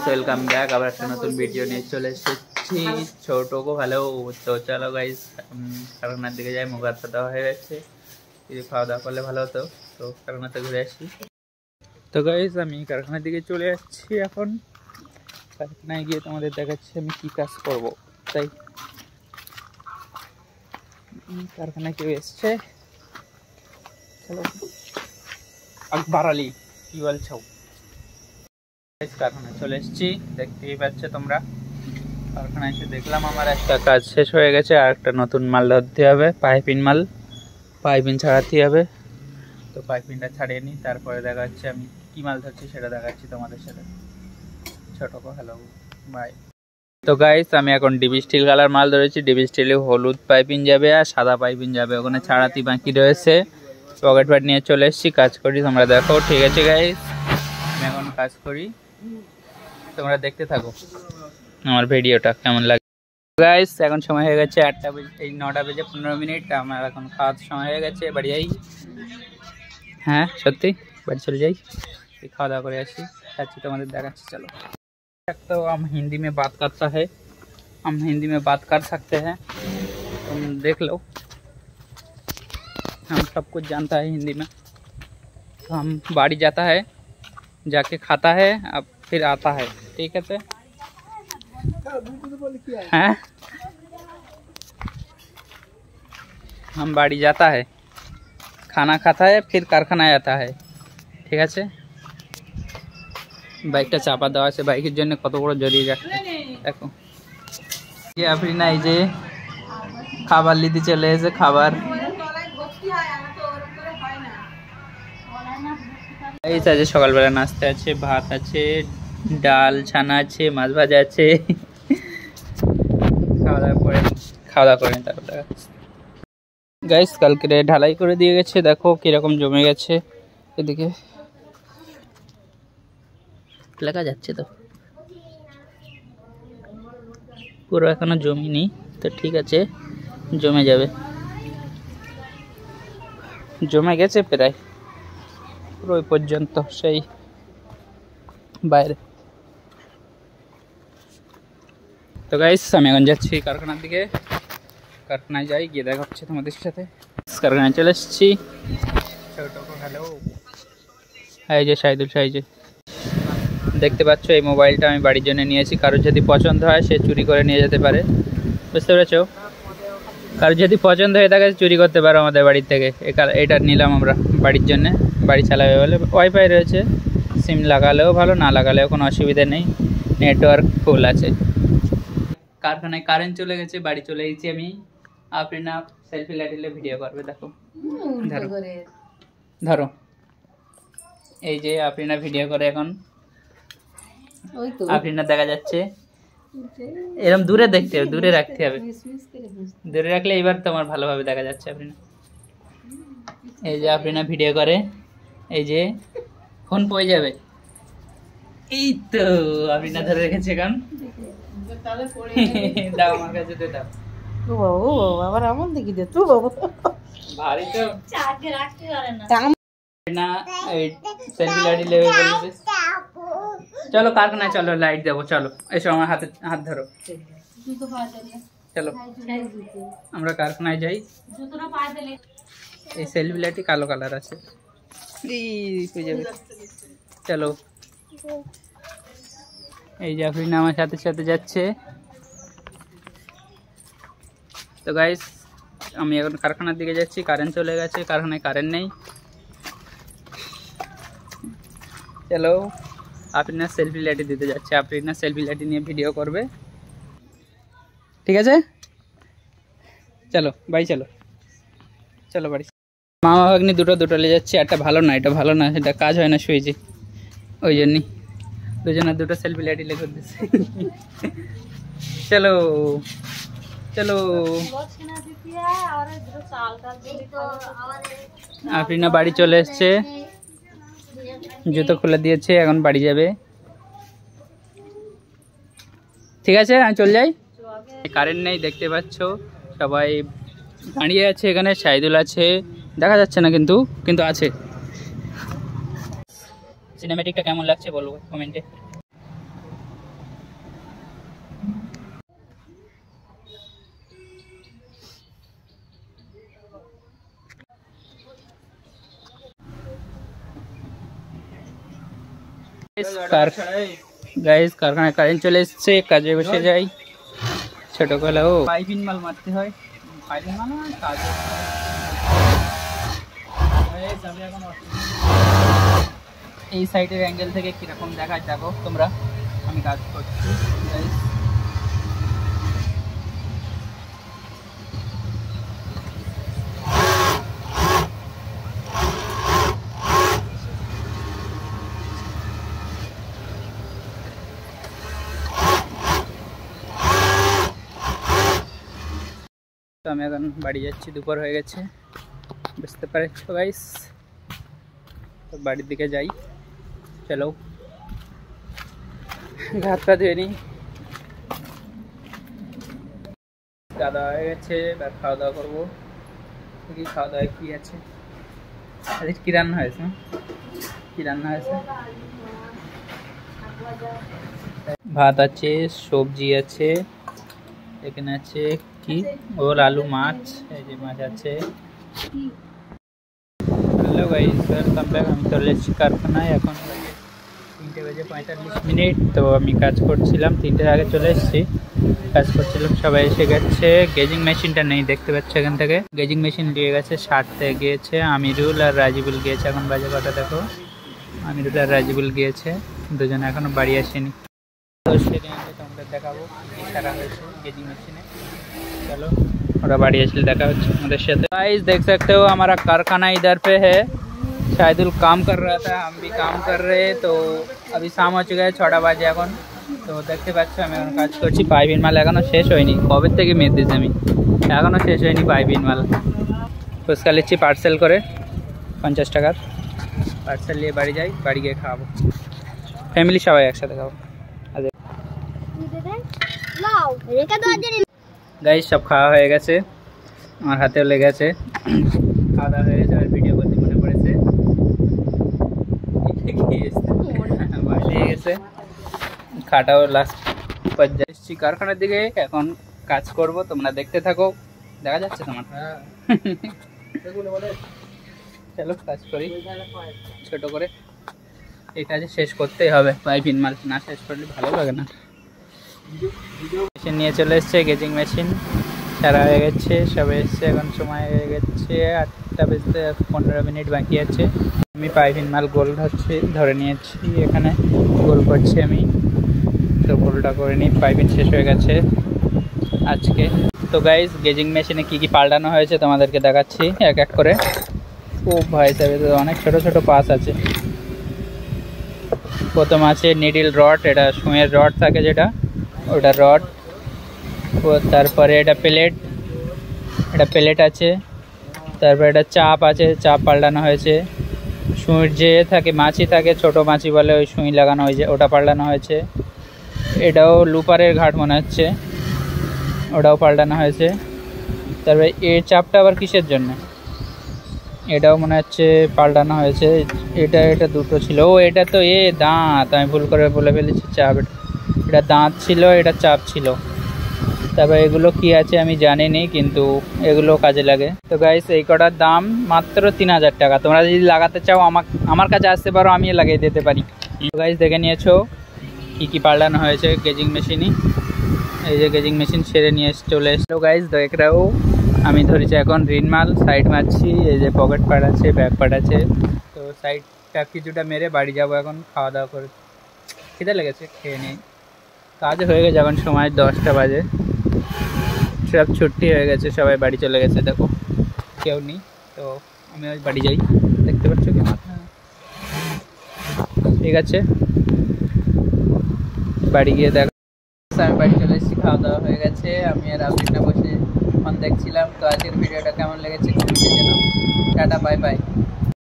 Guys, welcome back. আবার একটা নতুন ভিডিও নিয়ে চলে এসেছি ছোটকো ভালো। তো চলো গাইস, কারখানার দিকে যাই। মুখ হাত পা দেওয়া হয়ে গেছে, কিছু খাওয়া দাওয়া করলে ভালো হতো। তো কারখানাতে ঘুরে আসি। তো গাইস, আমি কারখানার দিকে চলে যাচ্ছি এখন। কারখানায় গিয়ে তোমাদের দেখাচ্ছি আমি কি কাজ করব। তাই কারখানায় কেউ এসছে, চলো। আকবর আলী, কি বলছো? কারখানায় চলে এসেছি, দেখতেই পাচ্ছ তোমরা। কারখানায় এসে দেখলাম আমার একটা কাজ শেষ হয়ে গেছে, আর একটা নতুন মাল ধরতে হবে। পাইপিং মাল, পাইপিং ছাড়াতে হবে। তো পাইপিংটা ছাড়িয়ে নিই, তারপরে দেখাচ্ছি আমি কি মাল ধরছি, সেটা দেখাচ্ছি তোমাদের সাথে। ছোটকো হ্যালো, বাই। তো গাইস, আমি এখন ডিবি স্টিল কালার মাল ধরেছি। ডিবি স্টিলে হলুদ পাইপিং যাবে আর সাদা পাইপিং যাবে, ওখানে ছাড়াতে বাকি রয়েছে। পকেট প্যাড নিয়ে চলে এসেছি, কাজ করি, তোমরা দেখো। ঠিক আছে গাইস, আমি এখন কাজ করি, তোমরা দেখতে থাকো আমার ভিডিওটা কেমন লাগে। গাইস, এখন সময় হয়ে গেছে 8টা বেজে, এই 9টা বেজে 15 মিনিট। আমার এখন খাওয়ার সময় হয়ে গেছে, বাড়ি যাই। হ্যাঁ সত্যি, বাড়ি চলে যাই, খাওয়া দাওয়া করে আসি, খাচ্ছি, তোমাদের দেখাচ্ছি। चलो। तो हम हिंदी में बात करता है, हम हिंदी में बात कर सकते हैं, तुम देख लो। हम सब कुछ जानता है हिंदी में। तो हम बाड़ी जाता है, जाके खाता है, अब फिर आता है। ठीक है, हैं? हम बाड़ी जाता है, खाना खाता है, फिर कारखानाয় आता है। ঠিক আছে, বাইকটা চাপা দেওয়া আছে, বাইকের জন্য কত বড় জড়িয়ে যাচ্ছে দেখো। যে আপনি না, এই যে খাবার নিতে চলে এসে, খাবার এই আছে। সকালবেলা নাস্তা আছে, ভাত আছে, ডাল ছানা আছে, মাছ ভাজা আছে। খাওয়া দাওয়া করে তারপরে গাইস, কালকে ঢালাই করে দিয়ে গেছে, দেখো কিরকম জমে গেছে। এদিকে লেখা যাচ্ছে তো, পুরো এখনো জমিনি, তো ঠিক আছে, জমে যাবে। জমে গেছে প্রায় পুরো ওই পর্যন্ত, সেই বাইরে। তো গাইস, আমি এখন যাচ্ছি কারখানার দিকে। কারখানায় যাই, গিয়ে দেখা হচ্ছে তোমাদের সাথে। কারখানায় চলে এসেছি। ছোটকো হ্যালো, এই যে শাহিদুল সাইজে দেখতে পাচ্ছ। এই মোবাইলটা আমি বাড়ির জন্য নিয়েছি, কারোর যদি পছন্দ হয় সে চুরি করে নিয়ে যেতে পারে, বুঝতে পেরেছো? কারোর যদি পছন্দ হয়ে থাকে চুরি করতে পারো আমাদের বাড়ির থেকে। এটা নিলাম আমরা বাড়ির জন্য, বাড়ি চালাবে বলে। ওয়াইফাই রয়েছে, সিম লাগালেও ভালো, না লাগালেও কোনো অসুবিধা নেই, নেটওয়ার্ক ফুল আছে। কারখানায় কারেন্ট চলে গেছে, বাড়ি চলে গেছি আমি। আপনি না সেলফি লাইটিলে ভিডিও করবে, দেখো, ধরো ধরো। এই যে আপনি না ভিডিও করে এখন, আপনি না দেখা যাচ্ছে। এরকম দূরে দেখতে হবে, দূরে রাখতে হবে, দূরে রাখলে এবার তোমার ভালোভাবে দেখা যাচ্ছে। আপনি না, এই যে আপনি না ভিডিও করে, এই যে ফোন পড়ে যাবে, এই তো আপনি না ধরে রেখেছে এখন। দাও আমার কাছে, দাও। ও বাবা, আবার এমন দেখি দে তো বাবা, ভারী তো চার্জে রাখতে পারে না। এই সেলফি লাইট লেবে বলছে, চলো কারখানায় চলো, লাইট দেবো, চলো এসো আমার হাতে হাত ধরো, চলো আমরা কারখানায় যাই। এই সেলফি লাইটটি কালো কালার আছে, চলো। এই যে আফরিন আমার সাথে সাথে যাচ্ছে। তো গাইস, আমি এখন কারখানার দিকে যাচ্ছি। কারেন্ট চলে গেছে, কারখানায় কারেন্ট নেই। চলো, আপনার সেলফি লাইটি দিতে যাচ্ছে, আপনার সেলফি লাইটি নিয়ে ভিডিও করবে, ঠিক আছে? চলো বাড়ি, চলো চলো বাড়ি। মামা ভাগ্নি দুটো নিয়ে যাচ্ছে, একটা ভালো না, এটা ভালো না, সেটা কাজ হয় না সুইচে, ওই জন্যই দুজনের দুটো সেলফি লাইটি লেগে দিচ্ছে। চলো চলো। আফরিনা বাড়ি চলে এসছে, জুতো খুলে দিয়েছে, এখন বাড়ি যাবে। ঠিক আছে, আমি চলে যাই। কারেন্ট নেই, দেখতে পাচ্ছ সবাই দাঁড়িয়ে আছে এখানে। শাহিদুল আছে, দেখা যাচ্ছে না কিন্তু আছে। সিনেমেটিকটা কেমন লাগছে বলবো কমেন্টে। গাইস কারখানায় কারেন্ট চলে এসছে, কাজে বসে যাই। ছোট কলা ও পাইপিং মাল মারতে হয়, পাইপিং মাল না কাজ। এই সাইডের অ্যাঙ্গেল থেকে কিরকম দেখায় দেখো তোমরা, আমি কাজ করছি। তো আমি এখন বাড়ি যাচ্ছি, দুপুর হয়ে গেছে, বুঝতে পারছো গাইস। তো বাড়ির দিকে যাই, চলো হাত পা ধুয়ে নিই। খাওয়া হয়ে গেছে, এবার খাওয়া দাওয়া করবো। কি খাওয়া দাওয়া কি আছে, আজকে কি রান্না হয়েছে? কি রান্না হয়েছে? ভাত আছে, সবজি আছে, এখানে আছে কি ওল আলু মাছ, এই যে মাছ আছে। Hello guys, welcome back. আমি চলে এসেছি কারখানায়, এখন 3:45। তো আমি কাজ করছিলাম, 3টের আগে চলে এসেছি, কাজ করছিলাম। সবাই এসে গেছে, গেজিং মেশিনটা নেই দেখতে পাচ্ছ এখান থেকে। গেজিং মেশিন দিয়ে গেছে, 60তে গিয়েছে। আমিরুল আর রাজিবুল গিয়েছে, এখন বাজে কথা দেখো। আমিরুল আর রাজিবুল গিয়েছে, দুজনে এখনো বাড়ি আসেনি। তো সেটা তোমাদের দেখাবো কি সারা হয়েছে गेजिंग मशीन है। चलो और बाड़ी असली देखा गाइस, देख सकते हो हमारा कारखाना इधर पे है। शाहिदुल काम कर रहा था, हम भी काम कर रहे हैं। तो अभी शाम हो चुका है, 6টা বাজে এখন। তো দেখতে পাচ্ছ আমি এখন কাজ করছি। পাইপিং মাল এখনো শেষ হয়নি, কবে থেকে মেদ দিয়েছি আমি, এখনো শেষ হয়নি পাইপিং মাল। ফুচকা নিচ্ছি পার্সেল করে 50 টাকার, পার্সেল নিয়ে বাড়ি যাই, বাড়ি গিয়ে খাওয়াবো, ফ্যামিলি সবাই একসাথে খাবো। গাইস সব খাওয়া হয়ে গেছে, আমার হাতেও লেগে গেছে, খাওয়া দাওয়া হয়ে গেছে। আর ভিডিও করতে মনে পড়েছে, লেগে গেছে, খাটাও লাস্ট পর্যায়ে এসেছি কারখানার দিকে। এখন কাজ করব, তোমরা দেখতে থাকো। দেখা যাচ্ছে তোমার? চলো কাজ করি ছোট করে, এই কাজে শেষ করতেই হবে। পাইপিং মাল না শেষ করলে ভালো লাগে না। মেশিন নিয়ে চলে এসছে, গেজিং মেশিন সারা হয়ে গেছে, সবাই এসছে। এখন সময় হয়ে গেছে 8টা বেজতে 15 মিনিট বাকি আছে। আমি পাইপিং মাল গোল ধরে নিয়েছি, এখানে গোল করছি আমি। তো গোলটা করে নিই, পাইপিং শেষ হয়ে গেছে আজকে। তো গাইস গেজিং মেশিনে কি কি পাল্টানো হয়েছে তোমাদেরকে দেখাচ্ছি এক এক করে। ও ভাই সাহেব, অনেক ছোট ছোট পাস আছে। প্রথম আছে নিডল রড, এটা সুঁয়ের রড থাকে যেটা, ওটা রড। ও তারপরে এটা প্লেট আছে। তারপরে এটা চাপ আছে, চাপ পাল্টানো হয়েছে। সুঁইর যে থাকে মাছি থাকে, ছোট মাছি বলে, ওই সুঁই লাগানো হয়েছে, ওটা পাল্টানো হয়েছে। এটাও লুপারের ঘাট মনে হচ্ছে, ওটাও পাল্টানো হয়েছে। তারপরে এর চাপটা আবার কিসের জন্য, এটাও মনে হচ্ছে পাল্টানো হয়েছে। এটা দুটো ছিল, ও এটা তো দাঁত, আমি ভুল করে বলে ফেলেছি চাপ। এটা দাঁত ছিল, এটা চাপ ছিল। তারপর এগুলো কি আছে আমি জানি নি, কিন্তু এগুলো কাজে লাগে। তো গাইস এই কটার দাম মাত্র 3000 টাকা। তোমরা যদি লাগাতে চাও আমার কাছে আসতে পারো, আমি লাগিয়ে দিতে পারি। তো গাইস দেখে নিয়েছো কি কি পাল্টানো হয়েছে গেজিং মেশিনই। এই যে গেজিং মেশিন সেরে নিয়ে চলে এসছো গাইস, দেখ রাও। আমি ধরেছি এখন রিন মাল, সাইড মারছি। এই যে পকেট পার্ট আছে, ব্যাক পার্ট আছে। তো সাইডটা কিছুটা মেরে বাড়ি যাবো এখন, খাওয়া দাওয়া করে। খিদে লেগেছে, খেয়ে নিই। কাজ হয়ে গেছে, এখন সময় 10টা বাজে, সব ছুটি হয়ে গেছে, সবাই বাড়ি চলে গেছে। দেখো কেউ নেই, তো আমি ওই বাড়ি যাই। দেখতে পাচ্ছ কি মাথা, ঠিক আছে বাড়ি গিয়ে দেখো। আমি বাড়ি চলে এসেছি, খাওয়া দাওয়া হয়ে গেছে। আমি আর আফরিনা বসে ফোন দেখছিলাম। তো আজকের ভিডিওটা কেমন লেগেছে কমেন্টে জানাও। Tata, bye bye.